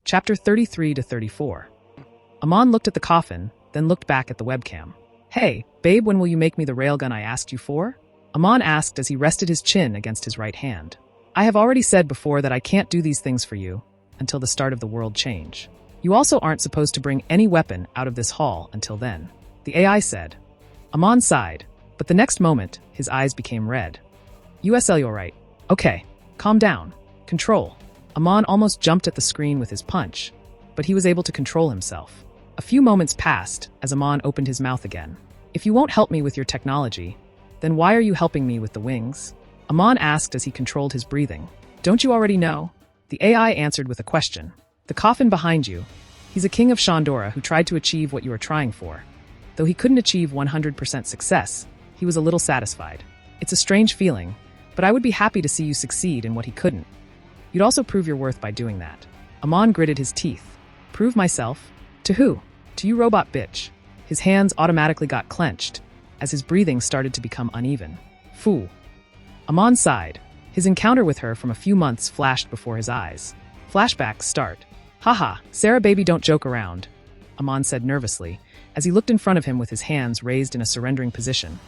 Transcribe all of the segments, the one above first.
Chapter 33 to 34. Amon looked at the coffin, then looked back at the webcam. Hey, babe, when will you make me the railgun I asked you for? Amon asked as he rested his chin against his right hand. I have already said before that I can't do these things for you until the start of the world change. You also aren't supposed to bring any weapon out of this hall until then. The AI said. Amon sighed, but the next moment, his eyes became red. USL, you're right. Okay, calm down. Control. Amon almost jumped at the screen with his punch, but he was able to control himself. A few moments passed as Amon opened his mouth again. If you won't help me with your technology, then why are you helping me with the wings? Amon asked as he controlled his breathing. Don't you already know? The AI answered with a question. The coffin behind you. He's a king of Shandora who tried to achieve what you are trying for. Though he couldn't achieve 100% success, he was a little satisfied. It's a strange feeling, but I would be happy to see you succeed in what he couldn't. You'd also prove your worth by doing that. Amon gritted his teeth. Prove myself? To who? To you, robot bitch. His hands automatically got clenched, as his breathing started to become uneven. Fool. Amon sighed. His encounter with her from a few months flashed before his eyes. Flashbacks start. Haha, Sarah baby, don't joke around, Amon said nervously, as he looked in front of him with his hands raised in a surrendering position.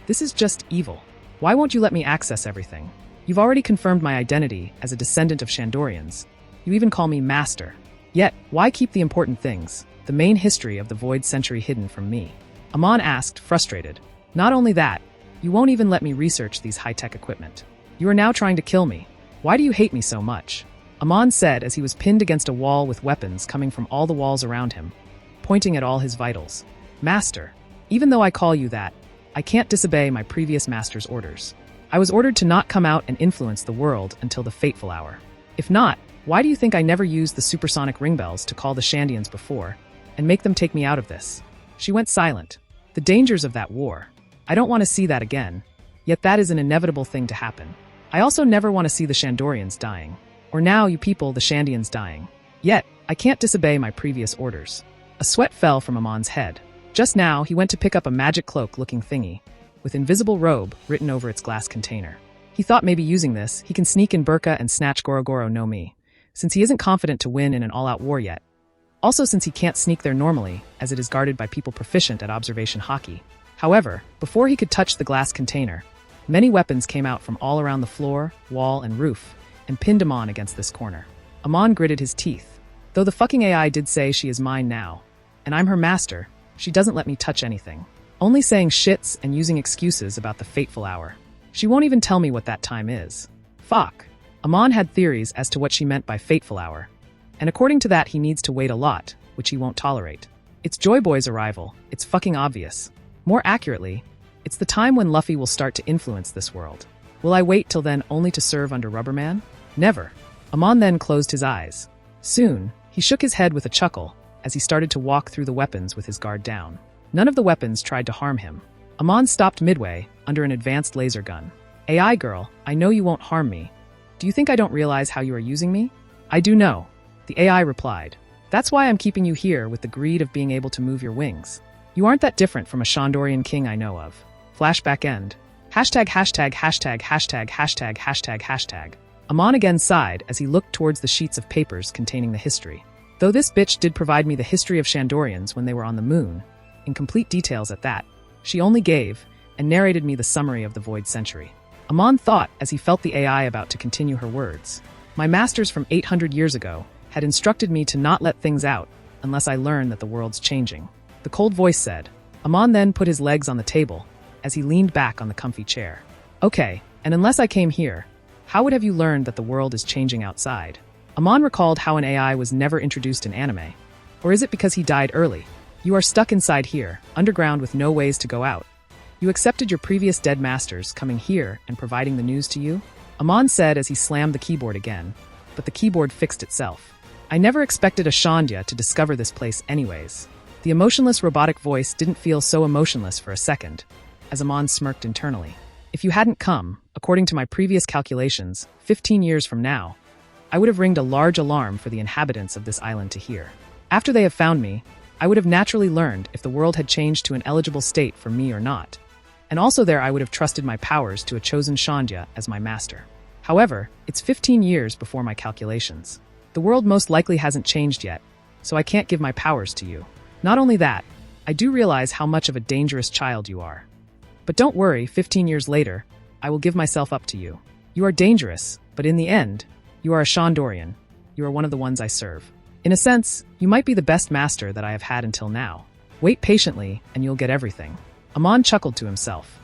This is just evil. Why won't you let me access everything? You've already confirmed my identity as a descendant of Shandorians. You even call me Master. Yet, why keep the important things, the main history of the Void Century, hidden from me? Amon asked, frustrated. Not only that, you won't even let me research these high-tech equipment. You are now trying to kill me. Why do you hate me so much? Amon said as he was pinned against a wall with weapons coming from all the walls around him, pointing at all his vitals. Master, even though I call you that, I can't disobey my previous master's orders. I was ordered to not come out and influence the world until the fateful hour. If not, why do you think I never used the supersonic ring bells to call the Shandians before and make them take me out of this? She went silent. The dangers of that war. I don't want to see that again, yet that is an inevitable thing to happen. I also never want to see the Shandorians dying. Or now, you people, the Shandians dying. Yet, I can't disobey my previous orders. A sweat fell from Amon's head. Just now, he went to pick up a magic cloak-looking thingy, with invisible robe written over its glass container. He thought maybe using this, he can sneak in Burka and snatch Gorogoro no Mi, since he isn't confident to win in an all-out war yet. Also, since he can't sneak there normally, as it is guarded by people proficient at observation hockey. However, before he could touch the glass container, many weapons came out from all around the floor, wall, and roof, and pinned Amon against this corner. Amon gritted his teeth. Though the fucking AI did say she is mine now, and I'm her master, she doesn't let me touch anything. Only saying shits and using excuses about the fateful hour. She won't even tell me what that time is. Fuck. Amon had theories as to what she meant by fateful hour, and according to that he needs to wait a lot, which he won't tolerate. It's Joy Boy's arrival, it's fucking obvious. More accurately, it's the time when Luffy will start to influence this world. Will I wait till then only to serve under Rubberman? Never. Amon then closed his eyes. Soon, he shook his head with a chuckle as he started to walk through the weapons with his guard down. None of the weapons tried to harm him. Amon stopped midway, under an advanced laser gun. AI girl, I know you won't harm me. Do you think I don't realize how you are using me? I do know. The AI replied. That's why I'm keeping you here with the greed of being able to move your wings. You aren't that different from a Shandorian king I know of. Flashback end. Hashtag, hashtag, hashtag, hashtag, hashtag, hashtag, hashtag. Amon again sighed as he looked towards the sheets of papers containing the history. Though this bitch did provide me the history of Shandorians when they were on the moon, in complete details at that, she only gave and narrated me the summary of the Void Century. Amon thought as he felt the AI about to continue her words. My masters from 800 years ago had instructed me to not let things out unless I learn that the world's changing. The cold voice said. Amon then put his legs on the table as he leaned back on the comfy chair. Okay, and unless I came here, how would have you learned that the world is changing outside? Amon recalled how an AI was never introduced in anime. Or is it because he died early? You are stuck inside here, underground with no ways to go out. You accepted your previous dead masters coming here and providing the news to you? Amon said as he slammed the keyboard again, but the keyboard fixed itself. I never expected a Shandya to discover this place anyways. The emotionless robotic voice didn't feel so emotionless for a second, as Amon smirked internally. If you hadn't come, according to my previous calculations, 15 years from now, I would have ringed a large alarm for the inhabitants of this island to hear. After they have found me, I would have naturally learned if the world had changed to an eligible state for me or not. And also there I would have trusted my powers to a chosen Shandya as my master. However, it's 15 years before my calculations. The world most likely hasn't changed yet, so I can't give my powers to you. Not only that, I do realize how much of a dangerous child you are. But don't worry, 15 years later, I will give myself up to you. You are dangerous, but in the end, you are a Shondorian. You are one of the ones I serve. In a sense, you might be the best master that I have had until now. Wait patiently, and you'll get everything. Amon chuckled to himself.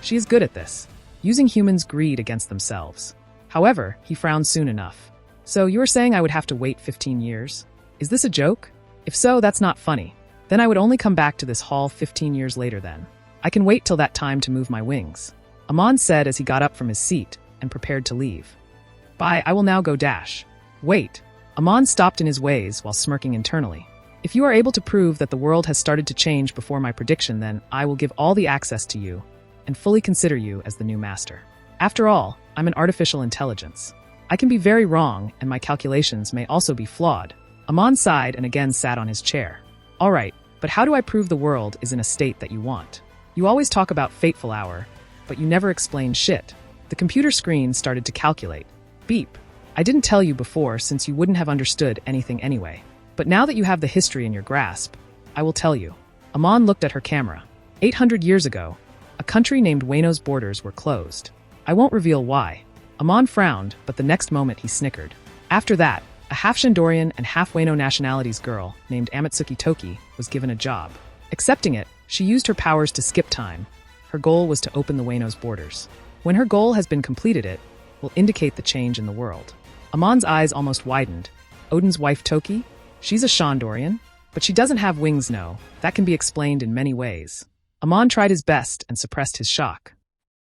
She is good at this, using humans' greed against themselves. However, he frowned soon enough. So you are saying I would have to wait 15 years? Is this a joke? If so, that's not funny. Then I would only come back to this hall 15 years later then. I can wait till that time to move my wings. Amon said as he got up from his seat and prepared to leave. Bye, I will now go dash. Wait. Amon stopped in his ways while smirking internally. If you are able to prove that the world has started to change before my prediction, then I will give all the access to you and fully consider you as the new master. After all, I'm an artificial intelligence. I can be very wrong, and my calculations may also be flawed. Amon sighed and again sat on his chair. All right, but how do I prove the world is in a state that you want? You always talk about fateful hour, but you never explain shit. The computer screen started to calculate. Beep. I didn't tell you before since you wouldn't have understood anything anyway. But now that you have the history in your grasp, I will tell you. Amon looked at her camera. 800 years ago, a country named Wano's borders were closed. I won't reveal why. Amon frowned, but the next moment he snickered. After that, a half-Shandorian and half-Wano nationalities girl named Amatsuki Toki was given a job. Accepting it, she used her powers to skip time. Her goal was to open the Wano's borders. When her goal has been completed, it will indicate the change in the world. Amon's eyes almost widened. Odin's wife Toki? She's a Shondorian, but she doesn't have wings, no. That can be explained in many ways. Amon tried his best and suppressed his shock.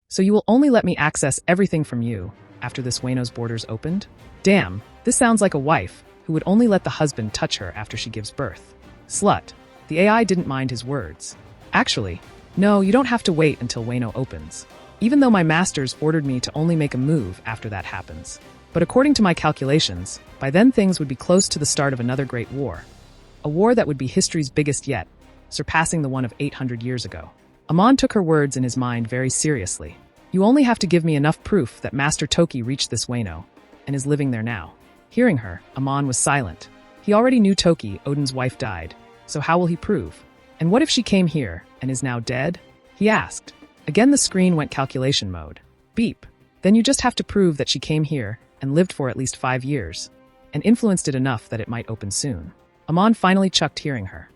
So you will only let me access everything from you after this Wano's borders opened? Damn, this sounds like a wife who would only let the husband touch her after she gives birth. Slut. The AI didn't mind his words. Actually, no, you don't have to wait until Wano opens. Even though my masters ordered me to only make a move after that happens. But according to my calculations, by then things would be close to the start of another great war. A war that would be history's biggest yet, surpassing the one of 800 years ago. Amon took her words in his mind very seriously. You only have to give me enough proof that Master Toki reached this Wano, and is living there now. Hearing her, Amon was silent. He already knew Toki, Odin's wife, died, so how will he prove? And what if she came here, and is now dead? He asked. Again the screen went calculation mode. Beep. Then you just have to prove that she came here, and lived for at least 5 years, and influenced it enough that it might open soon. Amon finally chucked hearing her.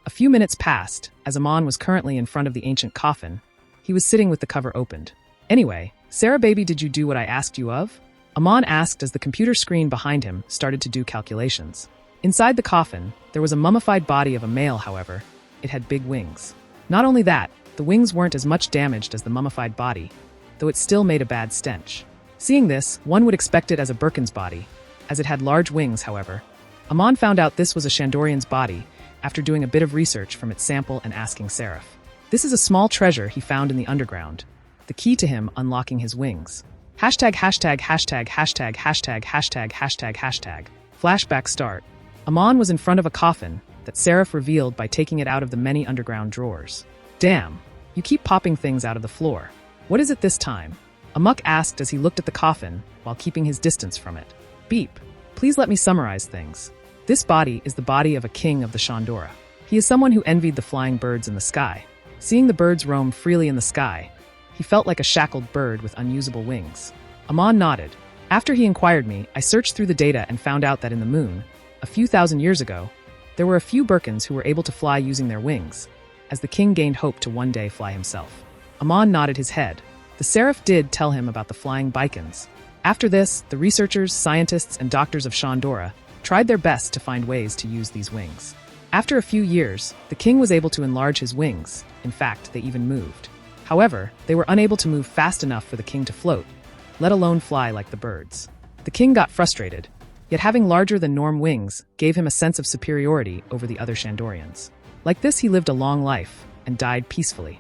A few minutes passed, as Amon was currently in front of the ancient coffin. He was sitting with the cover opened. Anyway, Sarah baby, did you do what I asked you of? Amon asked as the computer screen behind him started to do calculations. Inside the coffin, there was a mummified body of a male, however. It had big wings. Not only that, the wings weren't as much damaged as the mummified body, though it still made a bad stench. Seeing this, one would expect it as a Birkin's body, as it had large wings, however. Amon found out this was a Shandorian's body after doing a bit of research from its sample and asking Seraph. This is a small treasure he found in the underground, the key to him unlocking his wings. Hashtag, hashtag, hashtag, hashtag, hashtag, hashtag, hashtag, hashtag. Flashback start. Amon was in front of a coffin that Seraph revealed by taking it out of the many underground drawers. Damn, you keep popping things out of the floor. What is it this time? Amok asked as he looked at the coffin while keeping his distance from it. Beep. Please let me summarize things. This body is the body of a king of the Shandora. He is someone who envied the flying birds in the sky. Seeing the birds roam freely in the sky, he felt like a shackled bird with unusable wings. Amon nodded. After he inquired me, I searched through the data and found out that in the moon, a few thousand years ago, there were a few Birkins who were able to fly using their wings, as the king gained hope to one day fly himself. Amon nodded his head. The Seraph did tell him about the flying Bikins. After this, the researchers, scientists, and doctors of Shandora tried their best to find ways to use these wings. After a few years, the king was able to enlarge his wings. In fact, they even moved. However, they were unable to move fast enough for the king to float, let alone fly like the birds. The king got frustrated, yet having larger than norm wings gave him a sense of superiority over the other Shandorians. Like this, he lived a long life and died peacefully.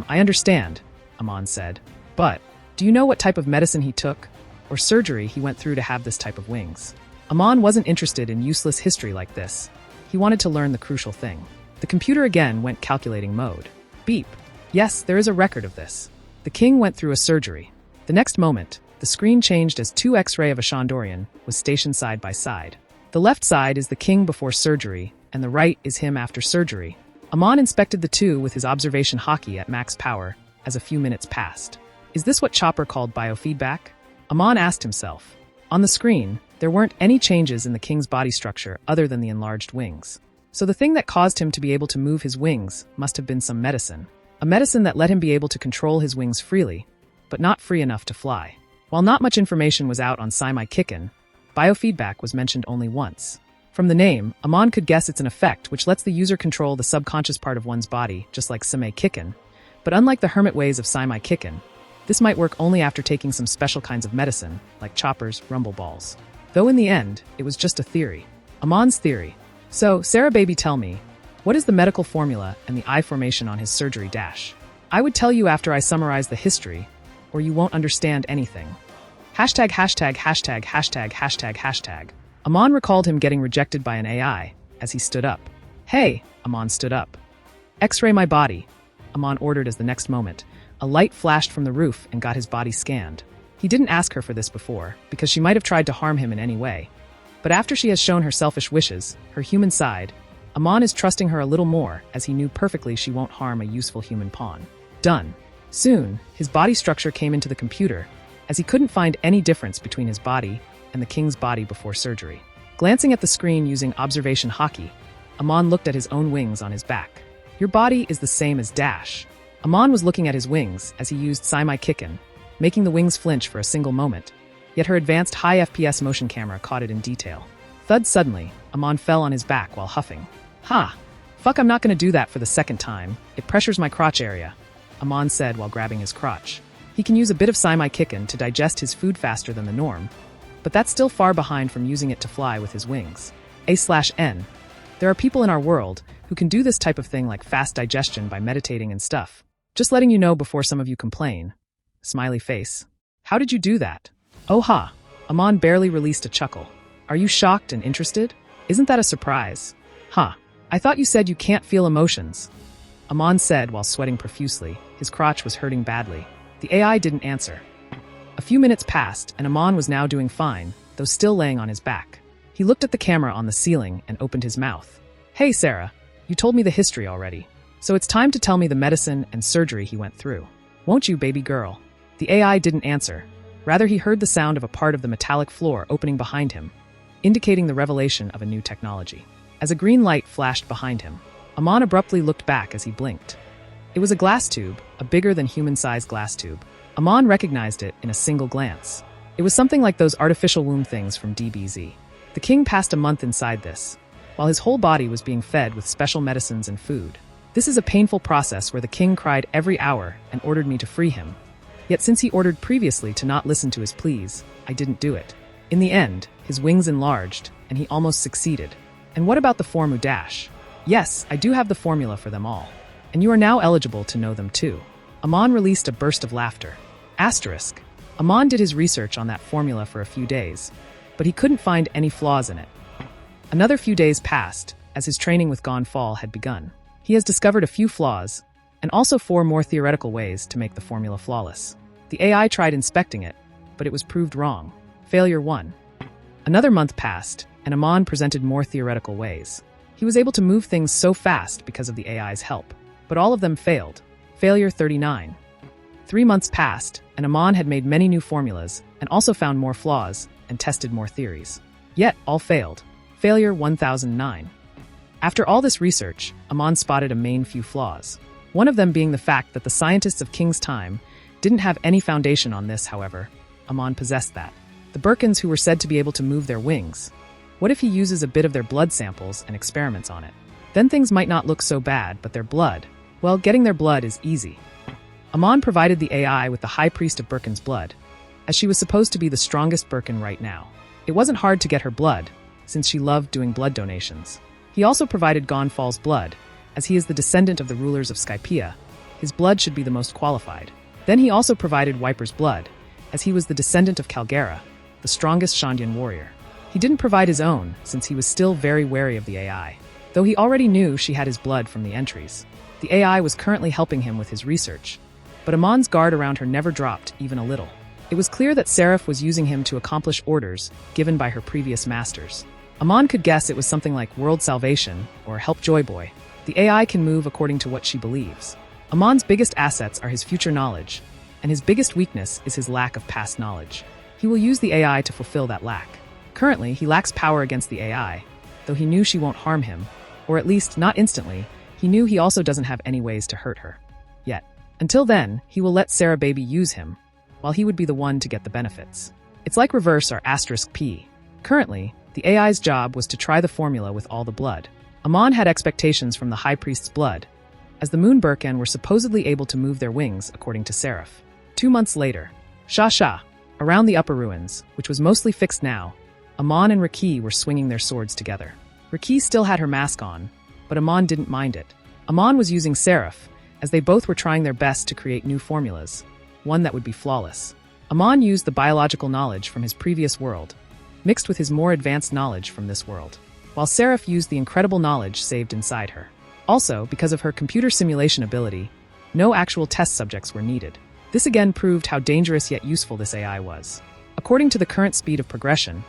I understand, Amon said. But, do you know what type of medicine he took, or surgery he went through to have this type of wings? Amon wasn't interested in useless history like this. He wanted to learn the crucial thing. The computer again went calculating mode. Beep. Yes, there is a record of this. The king went through a surgery. The next moment, The screen changed as two X-ray of a Shandorian was stationed side by side. The left side is the king before surgery, and the right is him after surgery. Amon inspected the two with his observation hockey at max power as a few minutes passed. Is this what Chopper called biofeedback? Amon asked himself. On the screen, there weren't any changes in the king's body structure other than the enlarged wings. So the thing that caused him to be able to move his wings must have been some medicine. A medicine that let him be able to control his wings freely, but not free enough to fly. While not much information was out on Skypiean, biofeedback was mentioned only once. From the name, Amon could guess it's an effect which lets the user control the subconscious part of one's body, just like Skypiean. But unlike the hermit ways of Skypiean, this might work only after taking some special kinds of medicine, like Chopper's rumble balls. Though in the end, it was just a theory. Amon's theory. So, Sarah baby, tell me, what is the medical formula and the eye formation on his surgery dash? I would tell you after I summarize the history, or you won't understand anything. Hashtag, hashtag, hashtag, hashtag, hashtag, hashtag. Amon recalled him getting rejected by an AI as he stood up. Hey, Amon stood up. X-ray my body, Amon ordered as the next moment. A light flashed from the roof and got his body scanned. He didn't ask her for this before, because she might have tried to harm him in any way. But after she has shown her selfish wishes, her human side, Amon is trusting her a little more as he knew perfectly she won't harm a useful human pawn. Done. Soon, his body structure came into the computer, as he couldn't find any difference between his body and the king's body before surgery. Glancing at the screen using observation hockey, Amon looked at his own wings on his back. Your body is the same as Dash. Amon was looking at his wings as he used Skypiean, making the wings flinch for a single moment, yet her advanced high FPS motion camera caught it in detail. Thud suddenly, Amon fell on his back while huffing. Ha! Fuck, I'm not gonna do that for the second time. It pressures my crotch area, Amon said while grabbing his crotch. He can use a bit of Skypiean to digest his food faster than the norm, but that's still far behind from using it to fly with his wings. A/N. There are people in our world who can do this type of thing like fast digestion by meditating and stuff. Just letting you know before some of you complain. Smiley face. How did you do that? Oh ha! Amon barely released a chuckle. Are you shocked and interested? Isn't that a surprise? Huh. I thought you said you can't feel emotions. Amon said while sweating profusely. His crotch was hurting badly. The AI didn't answer. A few minutes passed, and Amon was now doing fine, though still laying on his back. He looked at the camera on the ceiling and opened his mouth. Hey Sarah, you told me the history already. So it's time to tell me the medicine and surgery he went through. Won't you, baby girl? The AI didn't answer. Rather, he heard the sound of a part of the metallic floor opening behind him, indicating the revelation of a new technology. As a green light flashed behind him, Amon abruptly looked back as he blinked. It was a glass tube, a bigger than human-sized glass tube. Amon recognized it in a single glance. It was something like those artificial womb things from DBZ. The king passed a month inside this, while his whole body was being fed with special medicines and food. This is a painful process where the king cried every hour and ordered me to free him. Yet since he ordered previously to not listen to his pleas, I didn't do it. In the end, his wings enlarged, and he almost succeeded. And what about the Formu Dash? Yes, I do have the formula for them all. And you are now eligible to know them too. Amon released a burst of laughter. Asterisk. Amon did his research on that formula for a few days, but he couldn't find any flaws in it. Another few days passed, as his training with Gonfall had begun. He has discovered a few flaws, and also 4 more theoretical ways to make the formula flawless. The AI tried inspecting it, but it was proved wrong. Failure 1. Another month passed, and Amon presented more theoretical ways. He was able to move things so fast because of the AI's help, but all of them failed. Failure 39. 3 months passed, and Amon had made many new formulas, and also found more flaws, and tested more theories. Yet, all failed. Failure 1009. After all this research, Amon spotted a main few flaws. One of them being the fact that the scientists of King's time didn't have any foundation on this, however. Amon possessed that. The Birkins who were said to be able to move their wings. What if he uses a bit of their blood samples and experiments on it? Then things might not look so bad, but their blood, well, getting their blood is easy. Amon provided the AI with the High Priest of Birkin's blood, as she was supposed to be the strongest Birkin right now. It wasn't hard to get her blood, since she loved doing blood donations. He also provided Gonfall's blood, as he is the descendant of the rulers of Skypea. His blood should be the most qualified. Then he also provided Wiper's blood, as he was the descendant of Calgera, the strongest Shandian warrior. He didn't provide his own, since he was still very wary of the AI, though he already knew she had his blood from the entries. The AI was currently helping him with his research, but Amon's guard around her never dropped even a little. It was clear that Seraph was using him to accomplish orders given by her previous masters. Amon could guess it was something like World Salvation or Help Joy Boy. The AI can move according to what she believes. Amon's biggest assets are his future knowledge, and his biggest weakness is his lack of past knowledge. He will use the AI to fulfill that lack. Currently, he lacks power against the AI, though he knew she won't harm him, or at least not instantly. He knew he also doesn't have any ways to hurt her. Yet. Until then, he will let Sarah Baby use him, while he would be the one to get the benefits. It's like reverse or asterisk P. Currently, the AI's job was to try the formula with all the blood. Amon had expectations from the High Priest's blood, as the Moon Birken were supposedly able to move their wings, according to Seraph. 2 months later, Sha, around the upper ruins, which was mostly fixed now, Amon and Raki were swinging their swords together. Raki still had her mask on, but Amon didn't mind it. Amon was using Seraph, as they both were trying their best to create new formulas, one that would be flawless. Amon used the biological knowledge from his previous world, mixed with his more advanced knowledge from this world, while Seraph used the incredible knowledge saved inside her. Also, because of her computer simulation ability, no actual test subjects were needed. This again proved how dangerous yet useful this AI was. According to the current speed of progression,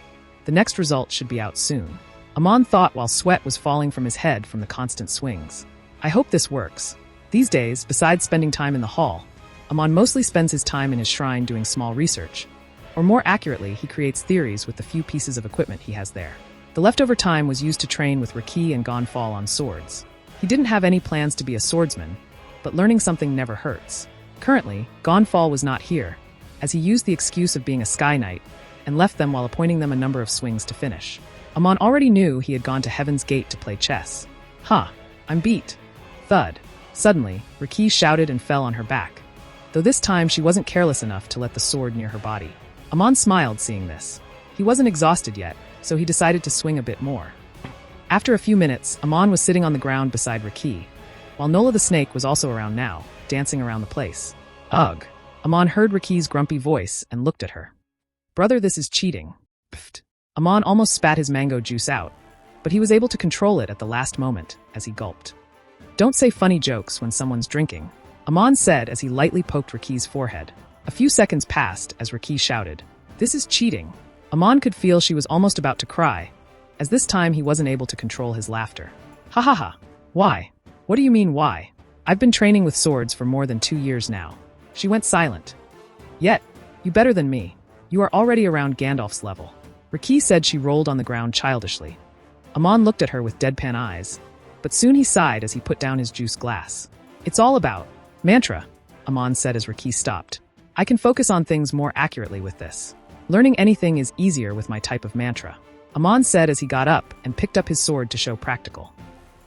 the next result should be out soon. Amon thought while sweat was falling from his head from the constant swings. I hope this works. These days, besides spending time in the hall, Amon mostly spends his time in his shrine doing small research. Or more accurately, he creates theories with the few pieces of equipment he has there. The leftover time was used to train with Raki and Gonfall on swords. He didn't have any plans to be a swordsman, but learning something never hurts. Currently, Gonfall was not here, as he used the excuse of being a Sky Knight and left them while appointing them a number of swings to finish. Amon already knew he had gone to Heaven's Gate to play chess. I'm beat. Thud. Suddenly, Raki shouted and fell on her back, though this time she wasn't careless enough to let the sword near her body. Amon smiled seeing this. He wasn't exhausted yet, so he decided to swing a bit more. After a few minutes, Amon was sitting on the ground beside Raki, while Nola the Snake was also around now, dancing around the place. Ugh. Amon heard Raki's grumpy voice and looked at her. Brother, this is cheating. Pfft. Amon almost spat his mango juice out, but he was able to control it at the last moment as he gulped. Don't say funny jokes when someone's drinking, Amon said as he lightly poked Raki's forehead. A few seconds passed as Raki shouted, This is cheating. Amon could feel she was almost about to cry, as this time he wasn't able to control his laughter. Ha ha ha. Why? What do you mean why? I've been training with swords for more than 2 years now. She went silent. Yet, you better than me. You are already around Gandalf's level. Raki said she rolled on the ground childishly. Amon looked at her with deadpan eyes, but soon he sighed as he put down his juice glass. It's all about mantra, Amon said as Raki stopped. I can focus on things more accurately with this. Learning anything is easier with my type of mantra, Amon said as he got up and picked up his sword to show practical.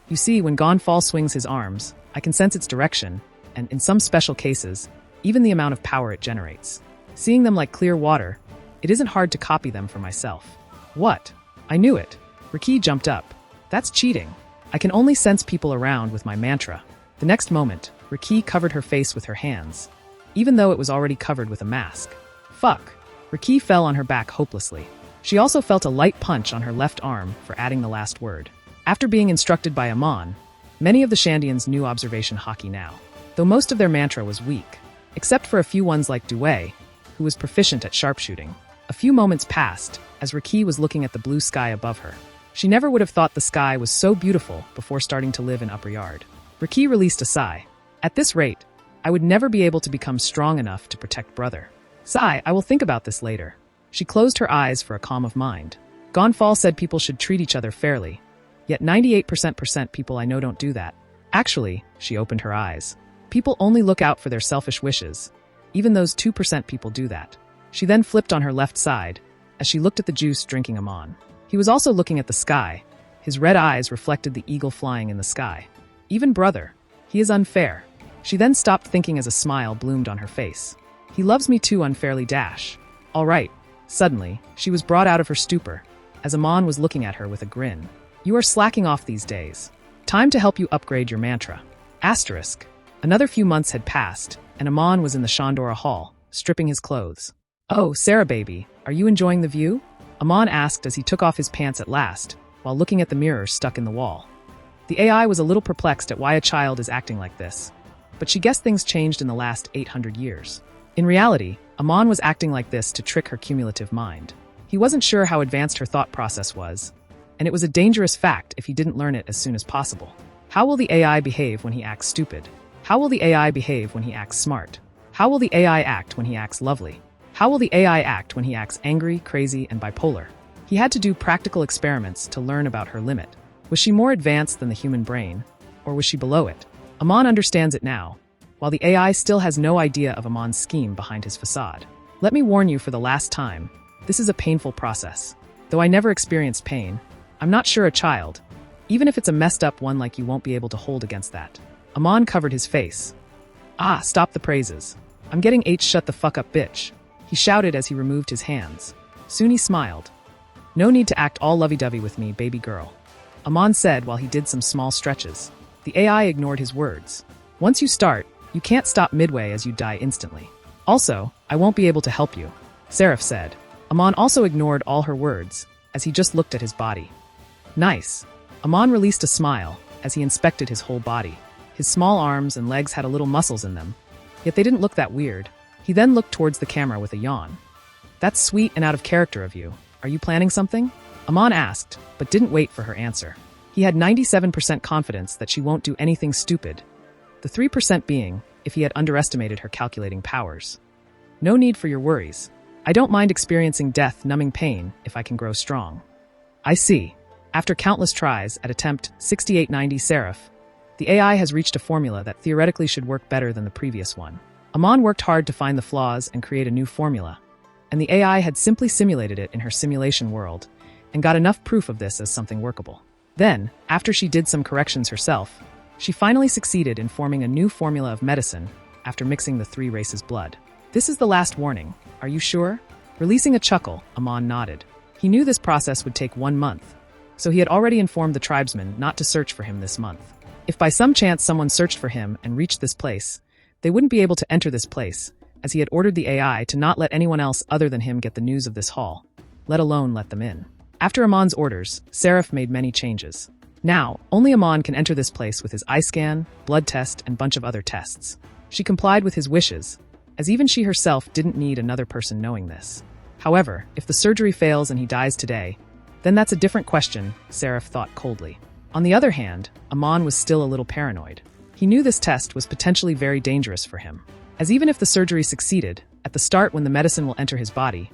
You see, when Gonfall swings his arms, I can sense its direction, and in some special cases, even the amount of power it generates. Seeing them like clear water, it isn't hard to copy them for myself. What? I knew it. Raki jumped up. That's cheating. I can only sense people around with my mantra. The next moment, Raki covered her face with her hands, even though it was already covered with a mask. Fuck. Raki fell on her back hopelessly. She also felt a light punch on her left arm for adding the last word. After being instructed by Amon, many of the Shandians knew observation hockey now, though most of their mantra was weak, except for a few ones like Due, who was proficient at sharpshooting. A few moments passed as Raki was looking at the blue sky above her. She never would have thought the sky was so beautiful before starting to live in Upper Yard. Raki released a sigh. At this rate, I would never be able to become strong enough to protect brother. Sigh, I will think about this later. She closed her eyes for a calm of mind. Gonfall said people should treat each other fairly, yet 98% people I know don't do that. Actually, she opened her eyes. People only look out for their selfish wishes. Even those 2% people do that. She then flipped on her left side, as she looked at the juice drinking Amon. He was also looking at the sky. His red eyes reflected the eagle flying in the sky. Even brother. He is unfair. She then stopped thinking as a smile bloomed on her face. He loves me too unfairly dash. All right. Suddenly, she was brought out of her stupor, as Amon was looking at her with a grin. You are slacking off these days. Time to help you upgrade your mantra. Asterisk. Another few months had passed, and Amon was in the Shandora Hall, stripping his clothes. Oh, Sarah baby, are you enjoying the view? Amon asked as he took off his pants at last, while looking at the mirror stuck in the wall. The AI was a little perplexed at why a child is acting like this, but she guessed things changed in the last 800 years. In reality, Amon was acting like this to trick her cumulative mind. He wasn't sure how advanced her thought process was, and it was a dangerous fact if he didn't learn it as soon as possible. How will the AI behave when he acts stupid? How will the AI behave when he acts smart? How will the AI act when he acts lovely? How will the AI act when he acts angry, crazy, and bipolar? He had to do practical experiments to learn about her limit. Was she more advanced than the human brain, or was she below it? Amon understands it now, while the AI still has no idea of Amon's scheme behind his facade. Let me warn you for the last time, this is a painful process. Though I never experienced pain, I'm not sure a child, even if it's a messed up one like you won't be able to hold against that. Amon covered his face. Ah, stop the praises. I'm getting shut the fuck up, bitch. He shouted as he removed his hands. Soon he smiled. No need to act all lovey-dovey with me, baby girl. Amon said while he did some small stretches. The AI ignored his words. Once you start, you can't stop midway as you die instantly. Also, I won't be able to help you, Seraph said. Amon also ignored all her words, as he just looked at his body. Nice. Amon released a smile as he inspected his whole body. His small arms and legs had a little muscles in them, yet they didn't look that weird. He then looked towards the camera with a yawn. That's sweet and out of character of you. Are you planning something? Amon asked, but didn't wait for her answer. He had 97% confidence that she won't do anything stupid, the 3% being if he had underestimated her calculating powers. No need for your worries. I don't mind experiencing death-numbing pain if I can grow strong. I see. After countless tries at attempt 6890 Seraph, the AI has reached a formula that theoretically should work better than the previous one. Amon worked hard to find the flaws and create a new formula, and the AI had simply simulated it in her simulation world and got enough proof of this as something workable. Then, after she did some corrections herself, she finally succeeded in forming a new formula of medicine after mixing the 3 races' blood. This is the last warning. Are you sure? Releasing a chuckle, Amon nodded. He knew this process would take 1 month, so he had already informed the tribesmen not to search for him this month. If by some chance someone searched for him and reached this place, they wouldn't be able to enter this place, as he had ordered the AI to not let anyone else other than him get the news of this haul, let alone let them in. After Amon's orders, Seraph made many changes. Now, only Amon can enter this place with his eye scan, blood test, and bunch of other tests. She complied with his wishes, as even she herself didn't need another person knowing this. However, if the surgery fails and he dies today, then that's a different question, Seraph thought coldly. On the other hand, Amon was still a little paranoid. He knew this test was potentially very dangerous for him, as even if the surgery succeeded, at the start when the medicine will enter his body,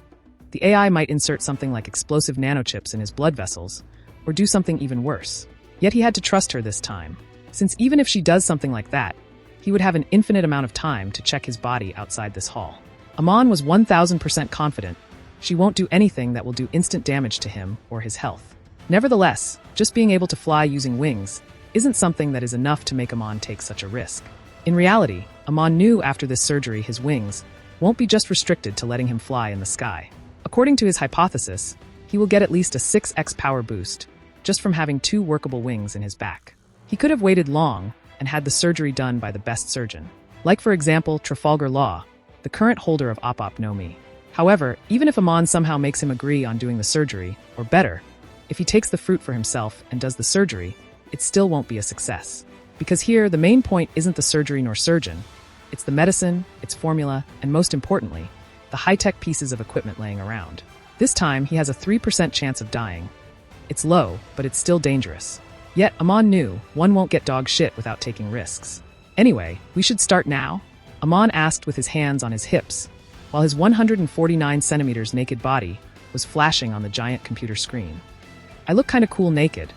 the AI might insert something like explosive nanochips in his blood vessels, or do something even worse. Yet he had to trust her this time, since even if she does something like that, he would have an infinite amount of time to check his body outside this hall. Amon was 1000% confident she won't do anything that will do instant damage to him or his health. Nevertheless, just being able to fly using wings isn't something that is enough to make Amon take such a risk. In reality, Amon knew after this surgery his wings won't be just restricted to letting him fly in the sky. According to his hypothesis, he will get at least a 6x power boost just from having 2 workable wings in his back. He could have waited long and had the surgery done by the best surgeon, like for example Trafalgar Law, the current holder of Op No Mi. However, even if Amon somehow makes him agree on doing the surgery, or better, if he takes the fruit for himself and does the surgery, it still won't be a success. Because here, the main point isn't the surgery nor surgeon, it's the medicine, its formula, and most importantly, the high-tech pieces of equipment laying around. This time, he has a 3% chance of dying. It's low, but it's still dangerous. Yet, Amon knew one won't get dog shit without taking risks. Anyway, we should start now? Amon asked with his hands on his hips, while his 149 centimeters naked body was flashing on the giant computer screen. I look kinda cool naked.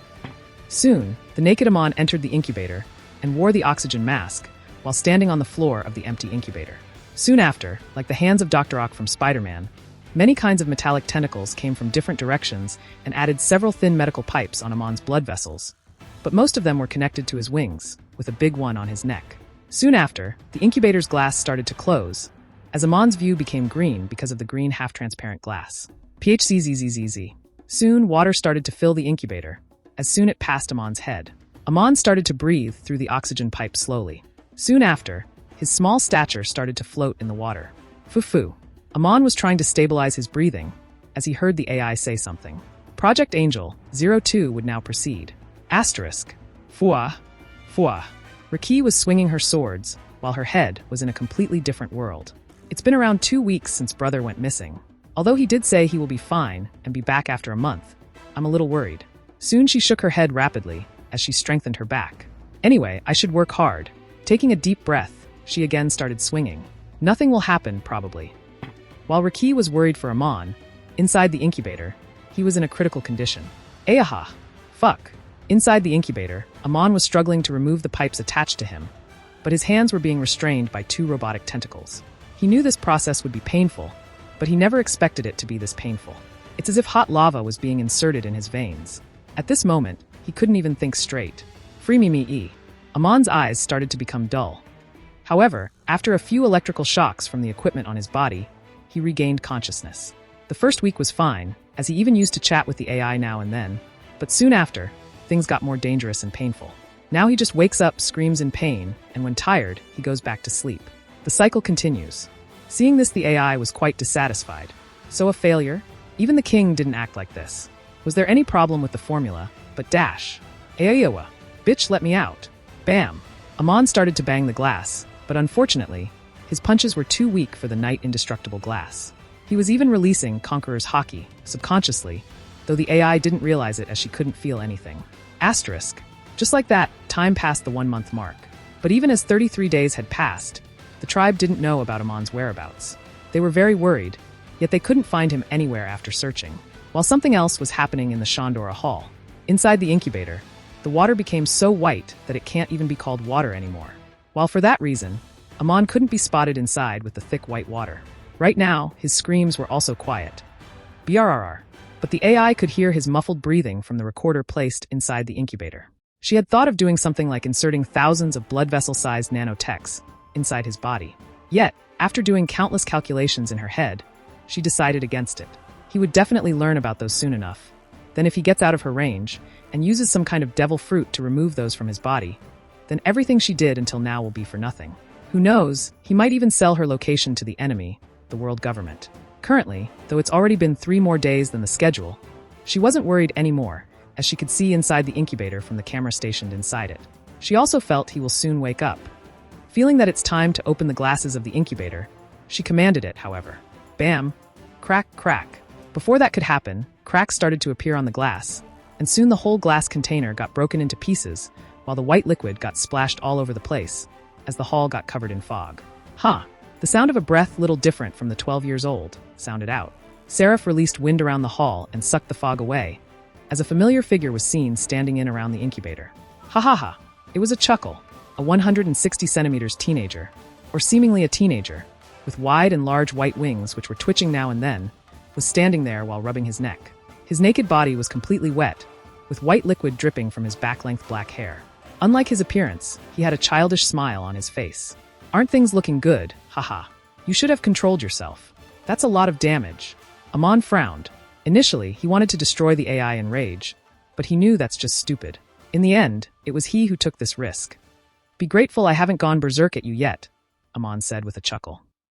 Soon, the naked Amon entered the incubator and wore the oxygen mask while standing on the floor of the empty incubator. Soon after, like the hands of Dr. Ock from Spider-Man, many kinds of metallic tentacles came from different directions and added several thin medical pipes on Amon's blood vessels, but most of them were connected to his wings, with a big one on his neck. Soon after, the incubator's glass started to close, as Amon's view became green because of the green half-transparent glass. PHCZZZZ. Soon, water started to fill the incubator. As soon it passed Amon's head. Amon started to breathe through the oxygen pipe slowly. Soon after, his small stature started to float in the water. Foo-foo. Amon was trying to stabilize his breathing, as he heard the AI say something. Project Angel 02 would now proceed. Asterisk. Fua. Fua. Raki was swinging her swords, while her head was in a completely different world. It's been around 2 weeks since brother went missing. Although he did say he will be fine and be back after a month, I'm a little worried. Soon she shook her head rapidly as she strengthened her back. Anyway, I should work hard. Taking a deep breath, she again started swinging. Nothing will happen, probably. While Raki was worried for Amon, inside the incubator, he was in a critical condition. Ayaha! Fuck! Inside the incubator, Amon was struggling to remove the pipes attached to him, but his hands were being restrained by 2 robotic tentacles. He knew this process would be painful, but he never expected it to be this painful. It's as if hot lava was being inserted in his veins. At this moment, he couldn't even think straight. Free me. Amon's eyes started to become dull. However, after a few electrical shocks from the equipment on his body, he regained consciousness. The first week was fine, as he even used to chat with the AI now and then, but soon after, things got more dangerous and painful. Now he just wakes up, screams in pain, and when tired, he goes back to sleep. The cycle continues. Seeing this, the AI was quite dissatisfied. So a failure? Even the king didn't act like this. Was there any problem with the formula? But dash. Ayayawa. Bitch, let me out. Bam. Amon started to bang the glass, but unfortunately, his punches were too weak for the knight indestructible glass. He was even releasing Conqueror's Haki, subconsciously, though the AI didn't realize it as she couldn't feel anything. Asterisk. Just like that, time passed the 1-month mark. But even as 33 days had passed, the tribe didn't know about Amon's whereabouts. They were very worried, yet they couldn't find him anywhere after searching. While something else was happening in the Shandora Hall. Inside the incubator, the water became so white that it can't even be called water anymore. While for that reason, Amon couldn't be spotted inside with the thick white water. Right now, his screams were also quiet. BRRR. But the AI could hear his muffled breathing from the recorder placed inside the incubator. She had thought of doing something like inserting thousands of blood vessel-sized nanotechs inside his body. Yet, after doing countless calculations in her head, she decided against it. He would definitely learn about those soon enough. Then if he gets out of her range and uses some kind of devil fruit to remove those from his body, then everything she did until now will be for nothing. Who knows, he might even sell her location to the enemy, the world government. Currently, though it's already been 3 more days than the schedule, she wasn't worried anymore, as she could see inside the incubator from the camera stationed inside it. She also felt he will soon wake up. Feeling that it's time to open the glasses of the incubator, she commanded it, however. Bam! Crack, crack. Before that could happen, cracks started to appear on the glass, and soon the whole glass container got broken into pieces, while the white liquid got splashed all over the place, as the hall got covered in fog. Huh. The sound of a breath little different from the 12 years old sounded out. Seraph released wind around the hall and sucked the fog away, as a familiar figure was seen standing in around the incubator. Ha ha ha. It was a chuckle, a 160 centimeters teenager, or seemingly a teenager, with wide and large white wings which were twitching now and then, was standing there while rubbing his neck. His naked body was completely wet, with white liquid dripping from his back-length black hair. Unlike his appearance, he had a childish smile on his face. Aren't things looking good? Haha. You should have controlled yourself. That's a lot of damage. Amon frowned. Initially, he wanted to destroy the AI in rage, but he knew that's just stupid. In the end, it was he who took this risk. Be grateful I haven't gone berserk at you yet, Amon said with a chuckle.